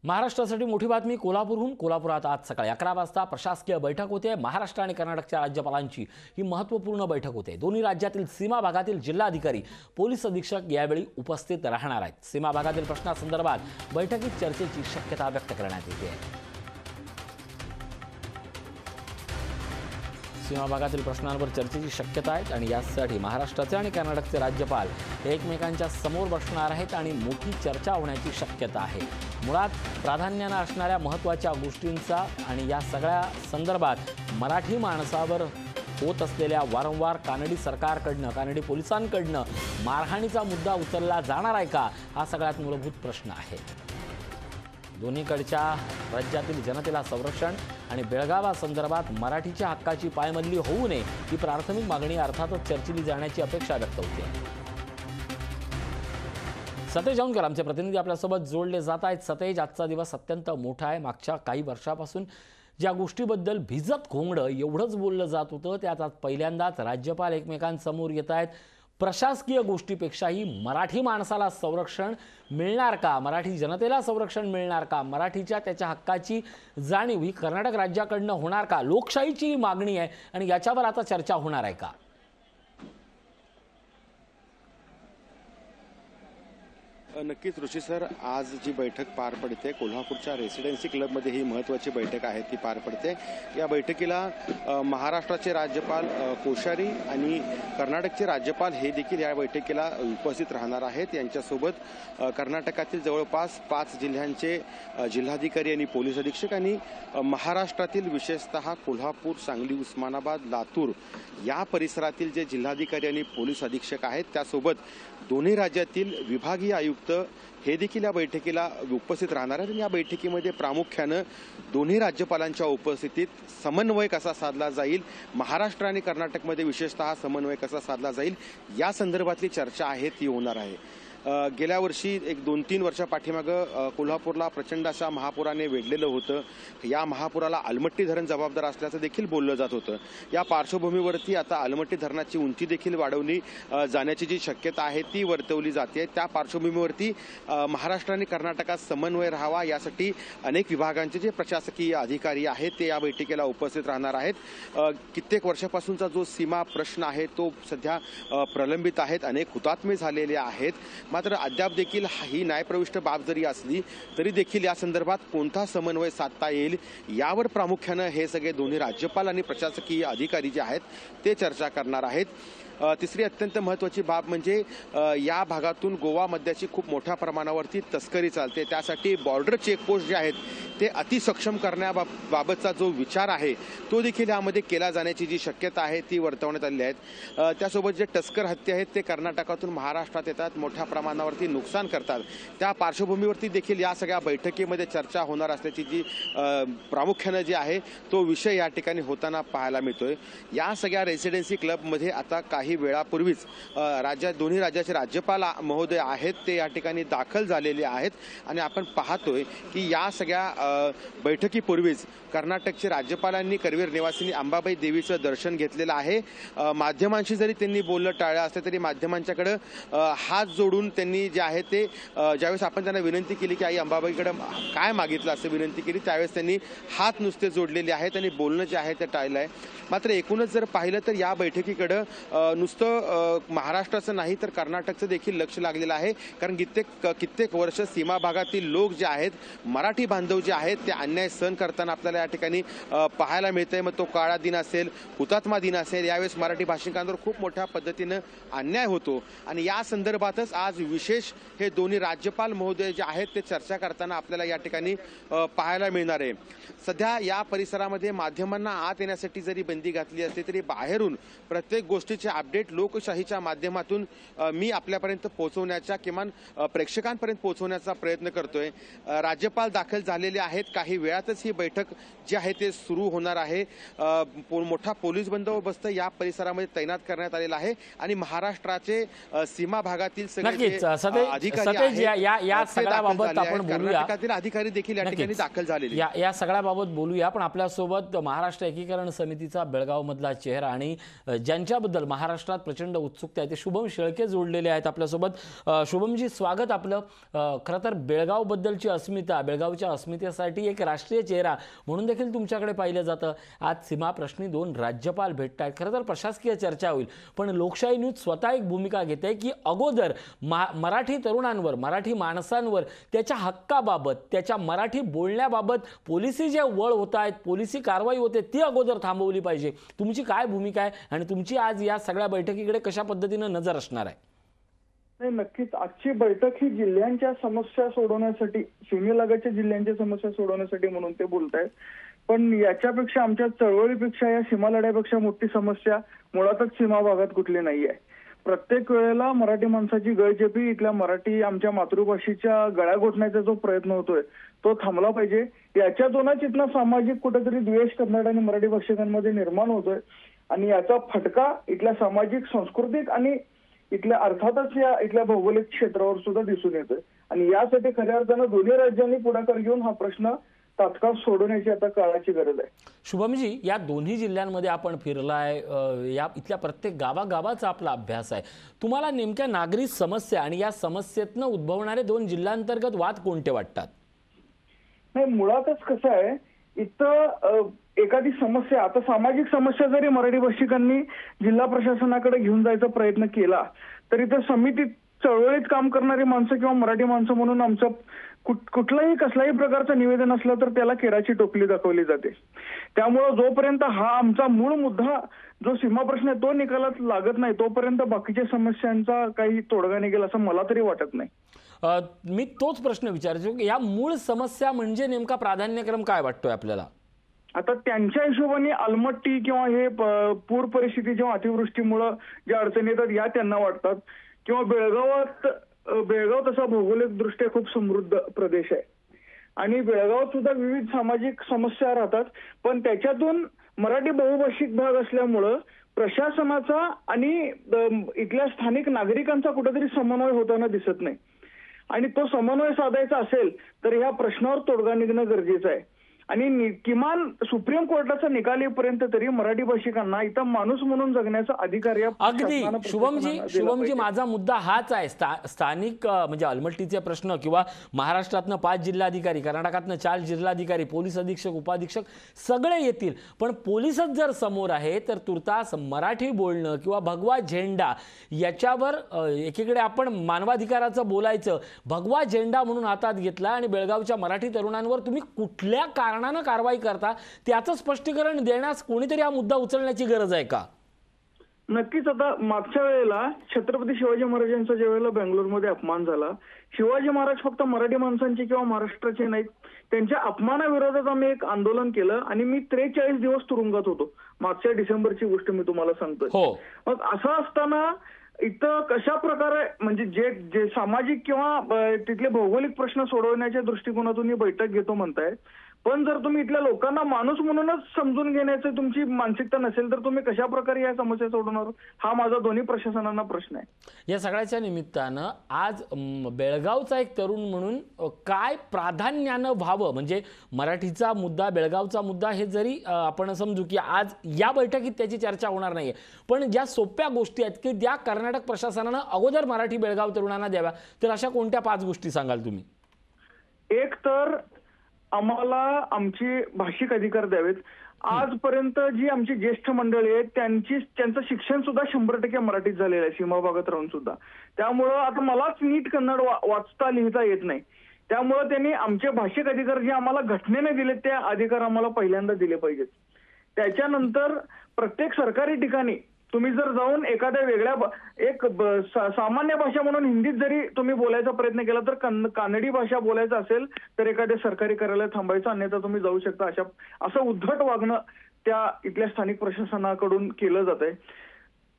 महाराष्ट्रासाठी मोठी बातमी कोल्हापूरहून। कोल्हापुरात आज सकाळी 11 वाजता प्रशासकीय बैठक होते। महाराष्ट्र आणि कर्नाटकच्या राज्यपालांची ही महत्त्वपूर्ण बैठक होते। दोन्ही राज्यातील सीमा भागातील जिल्हाधिकारी, पोलीस अधीक्षक यावेळी उपस्थित राहणार आहेत। सीमा भागातील प्रश्नांसंदर्भात बैठकीत चर्चेची शक्यता व्यक्त करण्यात येते। सीमा भागातील प्रश्नांवर चर्चेची शक्यता आहे आणि यासाठी महाराष्ट्राचे आणि कर्नाटकचे राज्यपाल एकमेकांच्या समोर बसणार आहेत आणि मोठी चर्चा होण्याची शक्यता आहे। मुळात प्राधान्याने असणाऱ्या महत्त्वाच्या गोष्टींचा आणि या सगळ्या संदर्भात मराठी माणसावर होत असलेल्या वारंवार कानडी सरकारकडनं, कानडी पोलिसांकडनं मारहाणीचा मुद्दा उचलला जाणार आहे का, हा सगळ्यात मूलभूत प्रश्न आहे। दोन्हीकडच्या राज्यातील जनतेला संरक्षण आणि बेळगावासंदर्भात मराठीच्या हक्काची पायमल्ली होऊ नये ही प्राथमिक मागणी अर्थातच चर्चिली जाण्याची अपेक्षा व्यक्त होते। सतेज जाऊनकर आमचे प्रतिनिधी आपल्यासोबत जोडले जात आहेत। सतेज, आजचा दिवस अत्यंत मोठा आहे। मागच्या काही वर्षापासून ज्या गोष्टीबद्दल भिजत घोंगडं एवढंच बोललं जात होतं, त्यात आज पहिल्यांदाच राज्यपाल एकमेकांसमोर येत आहेत। प्रशासकीय गोष्टीपेक्षाही मराठी माणसाला संरक्षण मिळणार का, मराठी जनतेला संरक्षण मिळणार का, मराठीच्या त्याच्या हक्काची जाणीव ही कर्नाटक राज्याकडनं होणार का, लोकशाहीची मागणी आहे आणि याच्यावर आता चर्चा होणार आहे का? नक्कीच ऋषी सर, आज जी बैठक पार पडते कोल्हापूरच्या रेसिडेन्सी क्लबमध्ये ही महत्त्वाची बैठक आहे ती पार पडते। या बैठकीला महाराष्ट्राचे राज्यपाल कोश्यारी आणि कर्नाटकचे राज्यपाल हे देखील या बैठकीला उपस्थित राहणार आहेत। यांच्यासोबत कर्नाटकातील जवळपास 5 जिल्ह्यांचे जिल्हाधिकारी आणि पोलीस अधीक्षक आणि महाराष्ट्रातील विशेषतः कोल्हापूर, सांगली, उस्मानाबाद, लातूर या परिसरातील जे जिल्हाधिकारी आणि पोलीस अधीक्षक आहेत त्यासोबत दोन्ही राज्यातील विभागीय आयुक्त हे देखील या बैठकीला उपस्थित राहणार आहेत। या बैठकीमध्ये प्रामुख्याने दोन्ही राज्यपालांच्या उपस्थितीत समन्वय कसा साधला जाईल, महाराष्ट्र आणि कर्नाटकमध्ये विशेषतः समन्वय कसा साधला जाईल या संदर्भातली चर्चा आहे ती होणार आहे। गेल्या वर्षी 1-2-3 वर्षा पाठीमागं कोल्हापूरला प्रचंड अशा महापुराने वेढलेलं होतं। या महापुराला आलमट्टी धरण जबाबदार असल्याचं देखील बोललं जात होतं। या पार्श्वभूमीवरती आता आलमट्टी धरणाची उंची देखील वाढवली जाण्याची जी शक्यता आहे ती वर्तवली जाते। त्या पार्श्वभूमीवरती महाराष्ट्र आणि कर्नाटकात समन्वय राहावा यासाठी अनेक विभागांचे जे प्रशासकीय अधिकारी आहेत ते या बैठकीला उपस्थित राहणार आहेत। कित्येक वर्षापासूनचा जो सीमा प्रश्न आहे तो सध्या प्रलंबित आहेत, अनेक हुतात्मे झालेले आहेत। मात्र अद्याप देखील ही न्यायप्रविष्ट बाब जरी असली तरी देखील या संदर्भात कोणता समन्वय साधता येईल यावर प्रामुख्याने हे सगळे दोन्ही राज्यपाल आणि प्रशासकीय अधिकारी जे आहेत ते चर्चा करणार आहेत। तिसरी अत्यंत महत्त्वाची बाब म्हणजे या भागातून गोवा मद्याची खूप मोठ्या प्रमाणावरती तस्करी चालते। त्यासाठी बॉर्डर चेकपोस्ट जे आहेत ते अतिसक्षम करण्याबाबतचा जो विचार आहे तो देखील यामध्ये केला जाण्याची जी शक्यता आहे ती वर्तवण्यात आली आहे। त्यासोबत जे तस्कर हत्या आहेत ते कर्नाटकातून महाराष्ट्रात येतात, मोठ्या प्रमाणावरती नुकसान करतात। त्या पार्श्वभूमीवरती देखील या सगळ्या बैठकीमध्ये चर्चा होणार असल्याची जी प्रामुख्याने जी आहे तो विषय या ठिकाणी होताना पाहायला मिळतोय। या सगळ्या रेसिडेन्सी क्लबमध्ये आता काही वेळापूर्वीच दोन्ही राज्याचे राज्यपाल महोदय आहेत ते या ठिकाणी दाखल झालेले आहेत आणि आपण पाहतोय की या सगळ्या बैठकीपूर्वीच कर्नाटकचे राज्यपालांनी करवीर निवासिनी अंबाबाई देवीचं दर्शन घेतलेलं आहे। माध्यमांशी जरी त्यांनी बोलणं टाळलं असलं तरी माध्यमांच्याकडे हात जोडून त्यांनी जे आहे ते ज्यावेळेस आपण त्यांना विनंती केली की आई अंबाबाईकडे काय मागितलं असं विनंती केली त्यावेळेस त्यांनी हात नुसते जोडलेले आहेत आणि बोलणं जे आहे ते टाळलं आहे। मात्र एकूणच जर पाहिलं तर या बैठकीकडे नुसतं महाराष्ट्राचं नाही तर कर्नाटकचं देखील लक्ष लागलेलं आहे। कारण कित्येक वर्ष सीमा भागातील लोक जे आहेत, मराठी बांधव जे आहेत ते अन्याय सहन करताना आपल्याला या ठिकाणी पाहायला मिळतंय। मग तो काळा दिन असेल, हुतात्मा दिन असेल, यावेळेस मराठी भाषिकांवर खूप मोठ्या पद्धतीनं अन्याय होतो आणि या संदर्भातच आज विशेष हे दोन्ही राज्यपाल महोदय जे आहेत ते चर्चा करताना आपल्याला या ठिकाणी पाहायला मिळणार आहे। सध्या या परिसरामध्ये माध्यमांना आत येण्यासाठी जरी बंदी घातली असली तरी बाहेरून प्रत्येक गोष्टीचे अपडेट लोकशाहीच्या माध्यमातून मी आपल्यापर्यंत पोहोचवण्याचा किमान प्रेक्षकांपर्यंत पोहोचवण्याचा प्रयत्न करतोय। राज्यपाल दाखल झालेले आहेत, काही वेळातच ही बैठक जी आहे ते सुरू होणार आहे। मोठा पोलीस बंदोबस्त या परिसरामध्ये तैनात करण्यात आलेला आहे आणि महाराष्ट्राचे सीमा भागातील सगळे अधिकारी या सगळ्याबाबत आपण बोलूया। कर्नाटकातील अधिकारी देखील या ठिकाणी दाखल झालेले या सगळ्याबाबत बोलूया। पण आपल्यासोबत महाराष्ट्र एकीकरण समितीचा बेळगाव मधला चेहरा आणि ज्यांच्याबद्दल महाराष्ट्र महाराष्ट्रात प्रचंड उत्सुकता आहे. ते शुभम शेळके जोडलेले आहेत आपल्यासोबत. शुभमजी, स्वागत आपलं. खरं तर बेळगावबद्दलची अस्मिता, बेळगावच्या अस्मितेसाठी एक राष्ट्रीय चेहरा म्हणून देखील तुमच्याकडे पाहिलं जातं. आज सीमाप्रश्नी 2 राज्यपाल भेटत आहेत. खरं तर प्रशासकीय चर्चा होईल, पण लोकशाही न्यूज स्वतः एक भूमिका घेते की अगोदर मराठी तरुणांवर, मराठी माणसांवर त्याच्या हक्काबाबत, त्याच्या मराठी बोलण्याबाबत पोलिसी जे वळ होत आहेत, पोलिसी कारवाई होते, ती अगोदर थांबवली पाहिजे. तुमची काय भूमिका आहे आणि तुमची आज या सगळ्या बैठकीकडे कशा पद्धतीने नजर असणार आहे? नक्कीच आजची बैठक ही जिल्ह्यांच्या समस्या सोडवण्यासाठी, सीमेलगतच्या जिल्ह्यांच्या समस्या सोडवण्यासाठी म्हणून ते बोलतायत. पण याच्यापेक्षा, आमच्या चळवळीपेक्षा, या सीमा लढ्यापेक्षा मोठी समस्या मुळातच सीमा भागात कुठली नाहीये. प्रत्येक वेळेला मराठी माणसाची गळचेपी, इथल्या मराठी आमच्या मातृभाषेच्या गळ्या घोटण्याचा जो प्रयत्न होतोय तो थांबला पाहिजे. याच्यातूनच इथला सामाजिक कुठेतरी द्वेष कन्नड आणि मराठी भाषिकांमध्ये निर्माण होतोय आणि याचा फटका इथल्या सामाजिक, सांस्कृतिक आणि इथल्या अर्थातच या इथल्या भौगोलिक क्षेत्रावर सुद्धा दिसून येतोय. आणि यासाठी खऱ्या अर्थानं दोन्ही राज्यांनी पुढाकार घेऊन हा प्रश्न तात्काळ सोडवण्याची आता काळाची गरज आहे. शुभमजी, या दोन्ही जिल्ह्यांमध्ये आपण फिरलाय, या इथल्या प्रत्येक गावागावाचा आपला अभ्यास आहे. तुम्हाला नेमक्या नागरी समस्या आणि या समस्येतनं उद्भवणारे 2 जिल्ह्यांतर्गत वाद कोणते वाटतात? नाही, मुळातच कसं आहे, इथं एखादी समस्या, आता सामाजिक समस्या जरी मराठी भाषिकांनी जिल्हा प्रशासनाकडे घेऊन जायचा प्रयत्न केला तरी तर समितीत, चळवळीत काम करणारी माणसं किंवा मराठी माणसं म्हणून आमचं कुठलाही कसलाही प्रकारचं निवेदन असलं तर त्याला केराची टोपली दाखवली जाते. त्यामुळं जोपर्यंत हा आमचा मूळ मुद्दा जो सीमा प्रश्न आहे तो निकालात लागत नाही तोपर्यंत बाकीच्या समस्यांचा काही तोडगा निघेल असं मला तरी वाटत नाही. मी तोच प्रश्न विचारतो की या मूळ समस्या म्हणजे नेमका प्राधान्यक्रम काय वाटतोय आपल्याला? आता त्यांच्या हिशोबाने अलमट्टी किंवा हे पूर परिस्थिती किंवा अतिवृष्टीमुळे ज्या अडचणी येतात या त्यांना वाटतात, किंवा बेळगाव तसा भौगोलिक दृष्ट्या खूप समृद्ध प्रदेश आहे आणि बेळगावात सुद्धा विविध सामाजिक समस्या राहतात. पण त्याच्यातून मराठी बहुभाषिक भाग असल्यामुळं प्रशासनाचा आणि इथल्या स्थानिक नागरिकांचा कुठेतरी समन्वय होताना दिसत नाही. आणि तो समन्वय साधायचा असेल तर ह्या प्रश्नावर तोडगा निघणं गरजेचं आहे. आणि किमान सुप्रीम कोर्टाचा निकाल येईपर्यंत तरी मराठी भाषिकांना इथं माणूस म्हणून जगण्याचा अधिकार या अगदी. शुभमजी, माझा मुद्दा हाच आहे. स्थानिक म्हणजे अलमट्टीचे प्रश्न किंवा महाराष्ट्रातनं 5 जिल्हाधिकारी, कर्नाटकातनं 4 जिल्हाधिकारी, पोलीस अधीक्षक, उपाधीक्षक सगळे येतील, पण पोलीसच जर समोर आहे तर तुर्तास मराठी बोलणं किंवा भगवा झेंडा याच्यावर एकीकडे आपण मानवाधिकाराचं बोलायचं, भगवा झेंडा म्हणून हातात घेतला आणि बेळगावच्या मराठी तरुणांवर तुम्ही कुठल्या कारणानं कारवाई करता त्याचं स्पष्टीकरण देण्यास कोणीतरी हा मुद्दा उचलण्याची गरज आहे का? नक्कीच. आता मागच्या वेळेला छत्रपती शिवाजी महाराजांचा ज्या वेळेला बेंगलोरमध्ये अपमान झाला, शिवाजी महाराज फक्त मराठी माणसांचे किंवा महाराष्ट्राचे नाहीत, त्यांच्या अपमानाविरोधात आम्ही एक आंदोलन केलं आणि मी 43 दिवस तुरुंगात होतो. मागच्या डिसेंबरची गोष्ट मी तुम्हाला सांगतोय. मग असं असताना इथं कशा प्रकारे म्हणजे जे सामाजिक किंवा तिथले भौगोलिक प्रश्न सोडवण्याच्या दृष्टिकोनातून ही बैठक घेतो म्हणताय, पण जर तुम्ही इथल्या लोकांना माणूस म्हणूनच समजून घेण्याची तुमची मानसिकता नसेल तर तुम्ही कशा प्रकारे या समस्या सोडवणार, हा माझा दोन्ही प्रशासनांना प्रश्न आहे. या सगळ्याच्या निमित्तानं आज बेळगावचा एक तरुण म्हणून काय प्राधान्यानं व्हावं, म्हणजे मराठीचा मुद्दा, बेळगावचा मुद्दा हे जरी आपण समजू की आज या बैठकीत त्याची चर्चा होणार नाहीये, पण ज्या सोप्या गोष्टी आहेत की त्या कर्नाटक प्रशासनानं अगोदर मराठी बेळगाव तरुणांना द्याव्या, तर अशा कोणत्या 5 गोष्टी सांगाल तुम्ही? एक तर आम्हाला आमचे भाषिक अधिकार द्यावेत. आजपर्यंत जी आमची ज्येष्ठ मंडळी आहेत त्यांचं शिक्षण सुद्धा 100% मराठीत झालेलं आहे, सीमा भागात राहून सुद्धा. त्यामुळं आता मलाच नीट कन्नड वाचता लिहिता येत नाही. त्यामुळं त्यांनी आमचे भाषिक अधिकार जे आम्हाला घटनेने दिले ते अधिकार आम्हाला पहिल्यांदा दिले पाहिजेत. त्याच्यानंतर प्रत्येक सरकारी ठिकाणी तुम्ही जर जाऊन एखाद्या वेगळ्या सामान्य भाषा म्हणून हिंदीत जरी तुम्ही बोलायचा प्रयत्न केला तर कानडी भाषा बोलायचं असेल तर एखाद्या सरकारी कार्यालय थांबायचं, अन्यथा तुम्ही जाऊ शकता. असं उद्धट वागणं त्या इथल्या स्थानिक प्रशासनाकडून केलं जात आहे.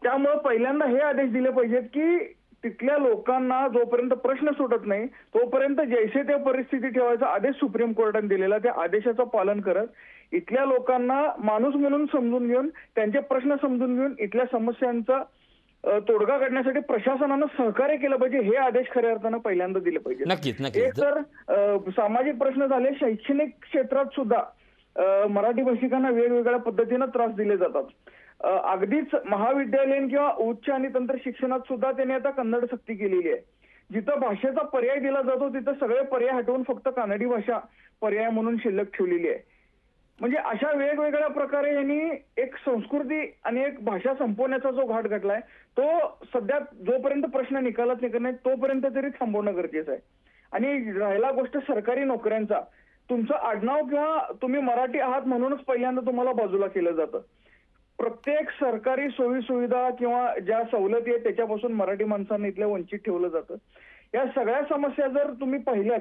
त्यामुळे पहिल्यांदा हे आदेश दिले पाहिजेत की तिथल्या लोकांना जोपर्यंत प्रश्न सुटत नाही तोपर्यंत जैसे ते परिस्थिती ठेवायचा आदेश सुप्रीम कोर्टाने दिलेला, त्या आदेशाचं पालन करत इथल्या लोकांना माणूस म्हणून समजून घेऊन, त्यांचे प्रश्न समजून घेऊन इथल्या समस्यांचा तोडगा काढण्यासाठी प्रशासनानं सहकार्य केलं पाहिजे. हे आदेश खऱ्या अर्थानं पहिल्यांदा दिले पाहिजे. नक्कीच. एक तर सामाजिक प्रश्न झाले, शैक्षणिक क्षेत्रात सुद्धा मराठी भाषिकांना वेगवेगळ्या पद्धतीनं त्रास दिले जातात. अगदीच महाविद्यालयीन किंवा उच्च आणि तंत्र शिक्षणात सुद्धा त्यांनी आता कन्नड सक्ती केलेली आहे. जिथं भाषेचा पर्याय दिला जातो तिथं सगळे पर्याय हटवून फक्त कानडी भाषा पर्याय म्हणून शिल्लक ठेवलेली आहे. म्हणजे अशा वेगवेगळ्या प्रकारे यांनी एक संस्कृती आणि एक भाषा संपवण्याचा जो घाट घडलाय तो सध्या जोपर्यंत प्रश्न निकालात निघत नाही तोपर्यंत तरी थांबवणं गरजेचं आहे. आणि राहिला गोष्ट सरकारी नोकऱ्यांचा, तुमचं आडनाव किंवा तुम्ही मराठी आहात म्हणूनच पहिल्यांदा तुम्हाला बाजूला केलं जातं. प्रत्येक सरकारी सोयी सुविधा किंवा ज्या सवलती आहेत त्याच्यापासून मराठी माणसांना इथल्या वंचित ठेवलं जातं. या सगळ्या समस्या जर तुम्ही पाहिल्यात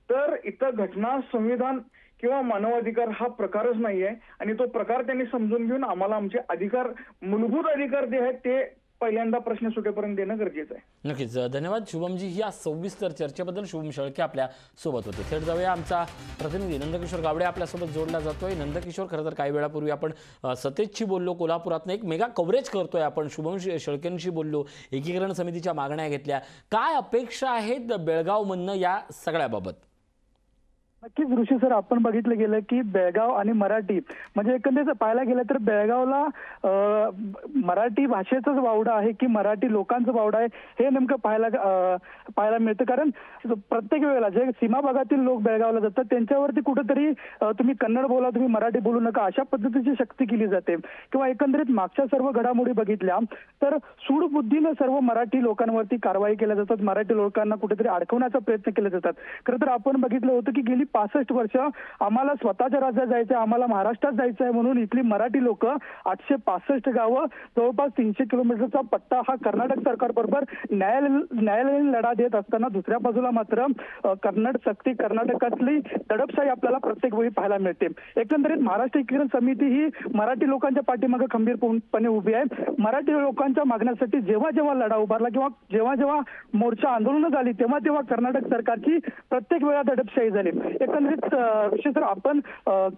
तर इथं घटना, संविधान किंवा मानवाधिकार हा प्रकारच नाहीये आणि तो प्रकार त्यांनी समजून घेऊन आम्हाला आमचे अधिकार, मूलभूत अधिकार जे आहेत ते पहिल्यांदा प्रश्न सुटेपर्यंत देणं गरजेचं आहे. नक्कीच धन्यवाद शुभमजी. या सविस्तर चर्चेबद्दल शुभम शेळके आपल्या सोबत होते. थेट जाऊया, आमचा प्रतिनिधी नंदकिशोर गावडे आपल्यासोबत जोडला जातोय. नंदकिशोर, खरं तर काही वेळापूर्वी आपण सतेजशी बोललो, कोल्हापुरातनं एक मेगा कव्हरेज करतोय आपण. शुभम शेळकेंशी बोललो, एकीकरण समितीच्या मागण्या घेतल्या. काय अपेक्षा आहेत बेळगावमधनं या सगळ्याबाबत? नक्कीच ऋषी सर, आपण बघितलं गेलं की बेळगाव आणि मराठी म्हणजे एकंदरीत पाहायला गेलं तर बेळगावला मराठी भाषेचाच वावडा आहे की मराठी लोकांचं वावडा आहे हे नेमकं पाहायला मिळतं. कारण प्रत्येक वेळेला जे सीमा भागातील लोक बेळगावला जातात त्यांच्यावरती कुठेतरी तुम्ही कन्नड बोला, तुम्ही मराठी बोलू नका अशा पद्धतीची सक्ती केली जाते. किंवा एकंदरीत मागच्या सर्व घडामोडी बघितल्या तर सूडबुद्धीनं सर्व मराठी लोकांवरती कारवाई केल्या जातात, मराठी लोकांना कुठेतरी अडकवण्याचा प्रयत्न केले जातात. खरं तर आपण बघितलं होतं की गेली 65 वर्ष आम्हाला स्वतःच्या राज्यात जायचंय, आम्हाला महाराष्ट्रात जायचंय म्हणून इथली मराठी लोक 865 गावं, जवळपास 300 किलोमीटरचा पट्टा हा कर्नाटक सरकार बरोबर न्यायालयीन लढा देत असताना दुसऱ्या बाजूला मात्र कन्नड सक्ती, कर्नाटकातली दडपशाही आपल्याला प्रत्येक वेळी पाहायला मिळते. एकंदरीत महाराष्ट्र एकीकरण समिती ही मराठी लोकांच्या पाठीमागे खंबीरपणे उभी आहे. मराठी लोकांच्या मागण्यासाठी जेव्हा जेव्हा लढा उभारला किंवा जेव्हा जेव्हा मोर्चा आंदोलनं झाली तेव्हा तेव्हा कर्नाटक सरकारची प्रत्येक वेळा दडपशाही झाली. एकंदरीत विशेष तर आपण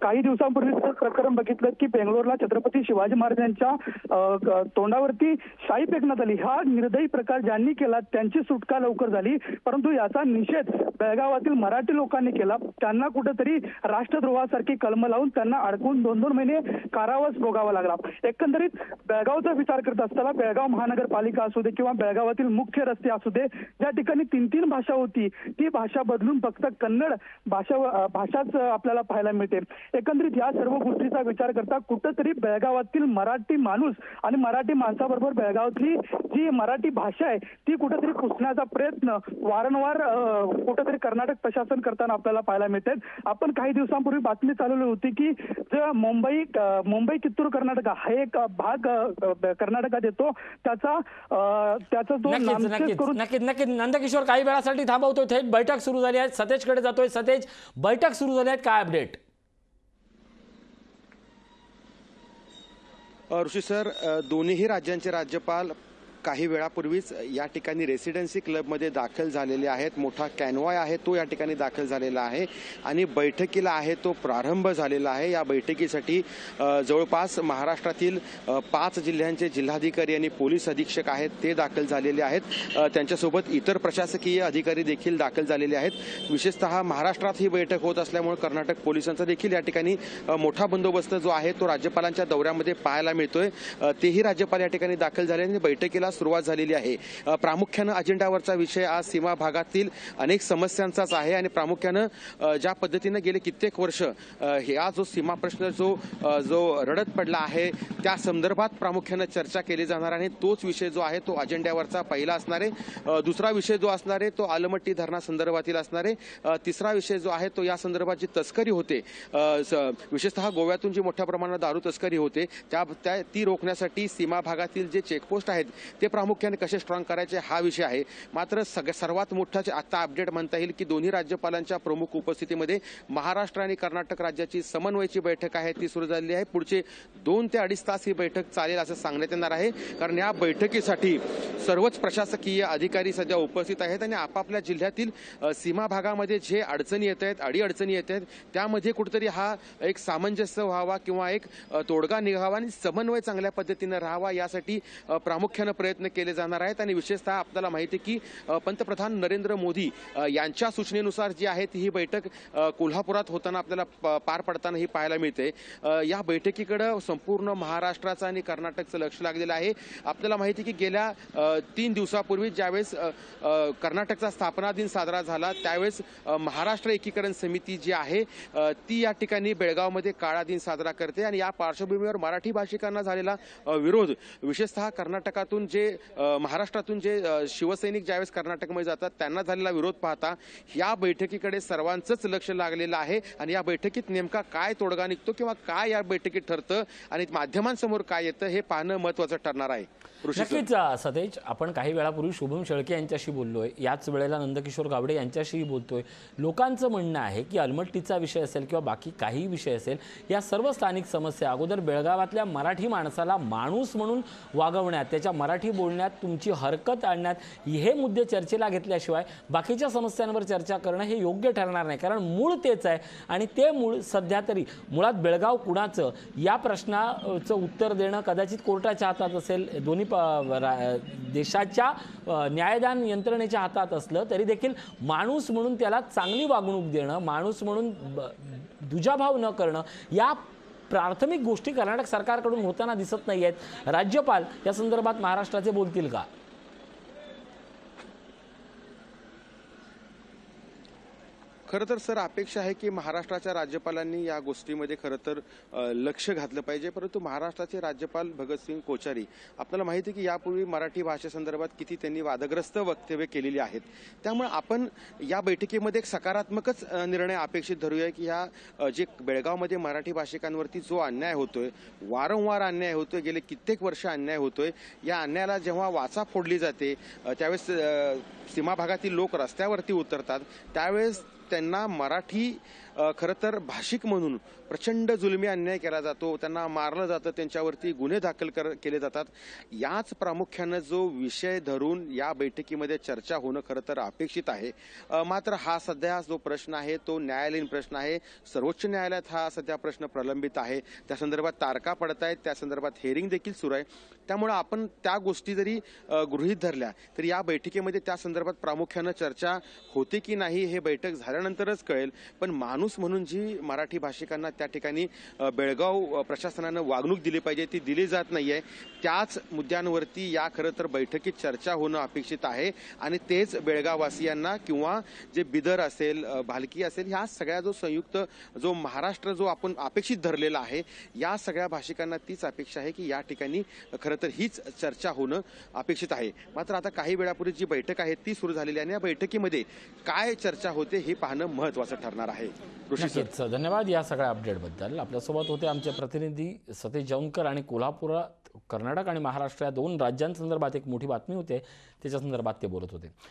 काही दिवसांपूर्वी प्रकरण बघितलं की बेंगलोरला छत्रपती शिवाजी महाराजांच्या तोंडावरती शाई फेकण्यात आली. हा निर्दयी प्रकार ज्यांनी केला त्यांची सुटका लवकर झाली, परंतु याचा निषेध बेळगावातील मराठी लोकांनी केला. त्यांना कुठेतरी राष्ट्रद्रोहासारखी कलम लावून त्यांना अडकून 2-2 महिने कारावास भोगावा लागला. एकंदरीत बेळगावचा विचार करत असताना बेळगाव महानगरपालिका असू दे किंवा बेळगावातील मुख्य रस्ते असू दे, ज्या ठिकाणी 3-3 भाषा होती ती भाषा बदलून फक्त कन्नड भाषाच आपल्याला पाहायला मिळते. एकंदरीत या सर्व गोष्टीचा विचार करता कुठेतरी बेळगावातील मराठी माणूस आणि मराठी माणसाबरोबर बेळगावातली जी मराठी भाषा आहे ती कुठेतरी पुसण्याचा प्रयत्न वारंवार कुठेतरी कर्नाटक प्रशासन करताना आपल्याला पाहायला मिळते. आपण काही दिवसांपूर्वी बातमी चालवली होती की जे मुंबई कित्तूर कर्नाटक हा एक भाग कर्नाटकात येतो, त्याचा जो नक्कीच नंदकिशोर काही वेळासाठी थांबवतोय. थेट बैठक सुरू झाली आहे, सतेजकडे जातोय. सतेज, बैठक सुरू झाली आहे, काय अपडेट? ऋषी सर, दोन्ही राज्यांचे राज्यपाल काही वेळापूर्वीच या ठिकाणी रेसिडेन्सी क्लबमध्ये दाखल झालेले आहेत. मोठा कॅनवाय आहे तो या ठिकाणी दाखल झालेला आहे आणि बैठकीला आहे तो प्रारंभ झालेला आहे. या बैठकीसाठी जवळपास महाराष्ट्रातील 5 जिल्ह्यांचे जिल्हाधिकारी आणि पोलीस अधीक्षक आहेत ते दाखल झालेले आहेत. त्यांच्यासोबत इतर प्रशासकीय अधिकारी देखील दाखल झालेले आहेत. विशेषतः महाराष्ट्रात ही बैठक होत असल्यामुळे कर्नाटक पोलिसांचा देखील या ठिकाणी मोठा बंदोबस्त जो आहे तो राज्यपालांच्या दौऱ्यामध्ये पाहायला मिळतोय. तेही राज्यपाल या ठिकाणी दाखल झाले आणि बैठकीला सुरुवात झालेली आहे. प्रामुख्यानं अजेंडावरचा विषय आज सीमा भागातील अनेक समस्यांचाच आहे आणि प्रामुख्यानं ज्या पद्धतीनं गेले कित्येक वर्ष हा जो सीमा प्रश्न जो रडत पडला आहे त्या संदर्भात प्रामुख्यानं चर्चा केली जाणार आहे. तोच विषय जो आहे तो अजेंड्यावरचा पहिला असणार आहे. दुसरा विषय जो असणार आहे तो आलमट्टी धरणासंदर्भातील असणार आहे. तिसरा विषय जो आहे तो या संदर्भात जी तस्करी होते, विशेषतः गोव्यातून जी मोठ्या प्रमाणात दारू तस्करी होते ती रोखण्यासाठी सीमा भागातील जे चेकपोस्ट आहेत ते प्रामुख्याने कसे स्ट्रॉंग करायचे हा विषय आहे. मात्र सर्वात मोठा आता अपडेट म्हणता येईल की दोन्ही राज्यपालांच्या प्रमुख उपस्थितीमध्ये महाराष्ट्र आणि कर्नाटक राज्याची समन्वयाची बैठक आहे ती सुरू झालेली आहे. पुढचे 2 ते 2.5 तास ही बैठक चालेल असं सांगण्यात येणार आहे. कारण या बैठकीसाठी सर्वच प्रशासकीय अधिकारी सध्या उपस्थित आहेत आणि आपापल्या जिल्ह्यातील सीमा भागामध्ये जे अडचणी येत आहेत, अडीअडचणी येत आहेत त्यामध्ये कुठेतरी हा एक सामंजस्य व्हावा किंवा एक तोडगा निघावा आणि समन्वय चांगल्या पद्धतीने राहावा यासाठी प्रामुख्याने प्रयत्न प्रयत्न केले जाणार आहेत आणि विशेषतः आपल्याला माहिती आहे की पंतप्रधान नरेंद्र मोदी यांच्या सूचनेनुसार जी आहे ती ही बैठक कोल्हापुरात होताना आपल्याला पार पडताना ही पाहायला मिळते। या बैठकीकडे संपूर्ण महाराष्ट्राचं आणि कर्नाटकचं लक्ष लागलेलं आहे। आपल्याला माहिती आहे की गेल्या 3 दिवसापूर्वी ज्यावेळेस कर्नाटकचा स्थापना दिन साजरा झाला त्यावेळेस महाराष्ट्र एकीकरण समिती जी आहे ती या ठिकाणी बेळगावमध्ये काळा दिन साजरा करते आणि या पार्श्वभूमीवर मराठी भाषिकांना झालेला विरोध विशेषतः कर्नाटकातून जे महाराष्ट्रातून जे शिवसैनिक ज्यावेळेस कर्नाटकमध्ये जातात त्यांना झालेला विरोध पाहता या बैठकीकडे सर्वांचंच लक्ष लागलेलं आहे आणि या बैठकीत नेमका काय तोडगा निघतो किंवा काय या बैठकीत ठरतं आणि माध्यमांसमोर काय येतं हे पाहणं महत्त्वाचं ठरणार आहे। नक्कीच सतेज, आपण काही वेळापूर्वी शुभम शेळके यांच्याशी बोललोय, याच वेळेला नंदकिशोर गावडे यांच्याशीही बोलतोय। लोकांचं म्हणणं आहे की अलमट्टीचा विषय असेल किंवा बाकी काही विषय असेल, या सर्व स्थानिक समस्या अगोदर बेळगावातल्या मराठी माणसाला माणूस म्हणून वागवण्यात, त्याच्या मराठी बोलण्यात तुमची हरकत आणण्यात हे मुद्दे चर्चेला घेतल्याशिवाय बाकीच्या समस्यांवर चर्चा करणं हे योग्य ठरणार नाही, कारण मूळ तेच आहे आणि ते मूळ सध्या तरी मुळात बेळगाव कुणाचं या प्रश्नाचं उत्तर देणं कदाचित कोर्टाच्या हातात असेल, दोन्ही देशाच्या न्यायदान यंत्रणेच्या हातात असलं तरी देखील माणूस म्हणून त्याला चांगली वागणूक देणं, माणूस म्हणून दुजाभाव न करणं, या प्राथमिक गोष्टी कर्नाटक सरकारकडून होताना दिसत नाही आहेत। राज्यपाल या संदर्भात महाराष्ट्राचे बोलतील का? खरं तर सर अपेक्षा आहे की महाराष्ट्राच्या राज्यपालांनी या गोष्टीमध्ये खरं तर लक्ष घातलं पाहिजे, परंतु महाराष्ट्राचे राज्यपाल भगतसिंग कोश्यारी आपल्याला माहिती आहे की यापूर्वी मराठी भाषेसंदर्भात किती त्यांनी वादग्रस्त वक्तव्य केलेली आहेत। त्यामुळे आपण या बैठकीमध्ये एक सकारात्मकच निर्णय अपेक्षित धरूया की ह्या जे बेळगावमध्ये मराठी भाषिकांवरती जो अन्याय होतोय, वारंवार अन्याय होतोय, गेले कित्येक वर्ष अन्याय होतोय, या अन्यायाला जेव्हा वाचा फोडली जाते त्यावेळेस सीमा भागातील लोक रस्त्यावरती उतरतात त्यावेळेस त्यांना मराठी खरं तर भाषिक म्हणून प्रचंड जुलमी अन्याय केला जातो, त्यांना मारलं जातं, त्यांच्यावरती गुन्हे दाखल केले जातात। याच प्रामुख्यानं जो विषय धरून या बैठकीमध्ये चर्चा होणं खरं तर अपेक्षित आहे। मात्र हा सध्या जो प्रश्न आहे तो न्यायालयीन प्रश्न आहे, सर्वोच्च न्यायालयात हा सध्या प्रश्न प्रलंबित आहे, त्या संदर्भात तारखा पडत आहेत, त्या संदर्भात हेअरिंग देखील सुरू आहे। त्यामुळे आपण त्या गोष्टी जरी गृहीत धरल्या तरी या बैठकीमध्ये त्या संदर्भात प्रामुख्यानं चर्चा होते की नाही हे बैठक झाल्यानंतरच कळेल, पण माणूस म्हणून जी मराठी भाषिकांना त्या ठिकाणी बेळगाव प्रशासनानं वागणूक दिली पाहिजे ती दिली जात नाहीये, त्याच मुद्द्यांवरती या खरं तर बैठकीत चर्चा होणं अपेक्षित आहे आणि तेच बेळगाववासियांना किंवा जे बिदर असेल, भालकी असेल, ह्या सगळ्या जो संयुक्त जो महाराष्ट्र जो आपण अपेक्षित धरलेला आहे या सगळ्या भाषिकांना तीच अपेक्षा आहे की या ठिकाणी खरं तर हीच चर्चा होणं अपेक्षित आहे। मात्र आता काही वेळापूर्वी जी बैठक आहे ती सुरू झालेली आहे आणि या बैठकीमध्ये काय चर्चा होते हे पाहणं महत्त्वाचं ठरणार आहे। नक्कीच धन्यवाद या सगळ्या अपडेटबद्दल। आपल्यासोबत होते आमचे प्रतिनिधी सतेज जौनकर आणि कोल्हापुरात कर्नाटक आणि महाराष्ट्र या दोन राज्यांसंदर्भात एक मोठी बातमी होते त्याच्या संदर्भात ते बोलत होते।